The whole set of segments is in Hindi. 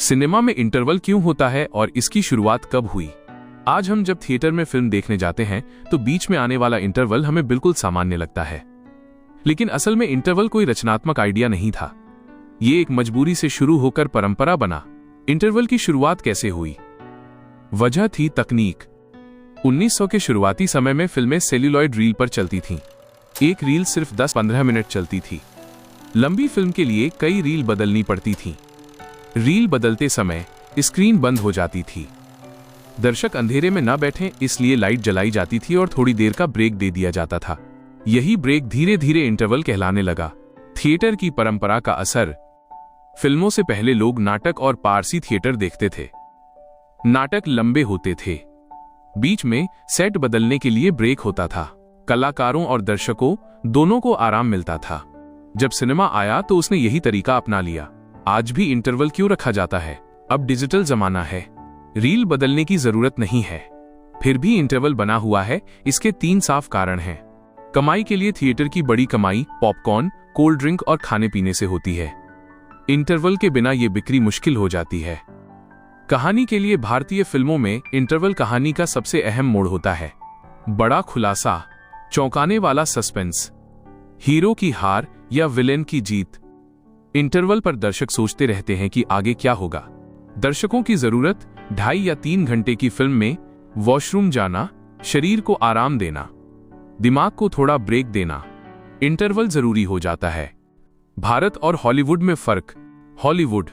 सिनेमा में इंटरवल क्यों होता है और इसकी शुरुआत कब हुई? आज हम जब थिएटर में फिल्म देखने जाते हैं तो बीच में आने वाला इंटरवल हमें बिल्कुल सामान्य लगता है, लेकिन असल में इंटरवल कोई रचनात्मक आइडिया नहीं था। ये एक मजबूरी से शुरू होकर परंपरा बना। इंटरवल की शुरुआत कैसे हुई? वजह थी तकनीक। 1900 के शुरुआती समय में फिल्में सेल्यूलॉइड रील पर चलती थीं। एक रील सिर्फ 10-15 मिनट चलती थी। लंबी फिल्म के लिए कई रील बदलनी पड़ती थीं। रील बदलते समय स्क्रीन बंद हो जाती थी। दर्शक अंधेरे में न बैठें इसलिए लाइट जलाई जाती थी और थोड़ी देर का ब्रेक दे दिया जाता था। यही ब्रेक धीरे धीरे इंटरवल कहलाने लगा। थिएटर की परंपरा का असर। फिल्मों से पहले लोग नाटक और पारसी थिएटर देखते थे। नाटक लंबे होते थे, बीच में सेट बदलने के लिए ब्रेक होता था। कलाकारों और दर्शकों दोनों को आराम मिलता था। जब सिनेमा आया तो उसने यही तरीका अपना लिया। आज भी इंटरवल क्यों रखा जाता है? अब डिजिटल जमाना है, रील बदलने की जरूरत नहीं है, फिर भी इंटरवल बना हुआ है। इसके 3 साफ कारण हैं। कमाई के लिए थिएटर की बड़ी कमाई पॉपकॉर्न, कोल्ड ड्रिंक और खाने पीने से होती है। इंटरवल के बिना ये बिक्री मुश्किल हो जाती है। कहानी के लिए भारतीय फिल्मों में इंटरवल कहानी का सबसे अहम मोड़ होता है। बड़ा खुलासा, चौंकाने वाला सस्पेंस, हीरो की हार या विलेन की जीत। इंटरवल पर दर्शक सोचते रहते हैं कि आगे क्या होगा। दर्शकों की जरूरत 2.5 या 3 घंटे की फिल्म में वॉशरूम जाना, शरीर को आराम देना, दिमाग को थोड़ा ब्रेक देना। इंटरवल जरूरी हो जाता है। भारत और हॉलीवुड में फर्क। हॉलीवुड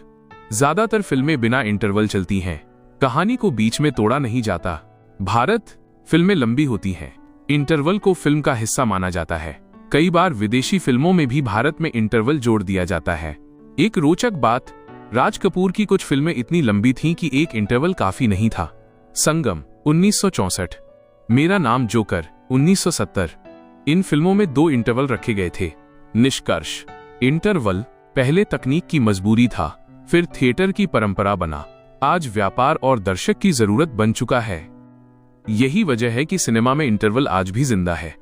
ज्यादातर फिल्में बिना इंटरवल चलती हैं। कहानी को बीच में तोड़ा नहीं जाता। भारत फिल्में लंबी होती हैं। इंटरवल को फिल्म का हिस्सा माना जाता है। कई बार विदेशी फिल्मों में भी भारत में इंटरवल जोड़ दिया जाता है। एक रोचक बात, राज कपूर की कुछ फिल्में इतनी लंबी थीं कि एक इंटरवल काफी नहीं था। संगम 1964, मेरा नाम जोकर 1970। इन फिल्मों में 2 इंटरवल रखे गए थे। निष्कर्ष, इंटरवल पहले तकनीक की मजबूरी था, फिर थिएटर की परंपरा बना, आज व्यापार और दर्शक की जरूरत बन चुका है। यही वजह है कि सिनेमा में इंटरवल आज भी जिंदा है।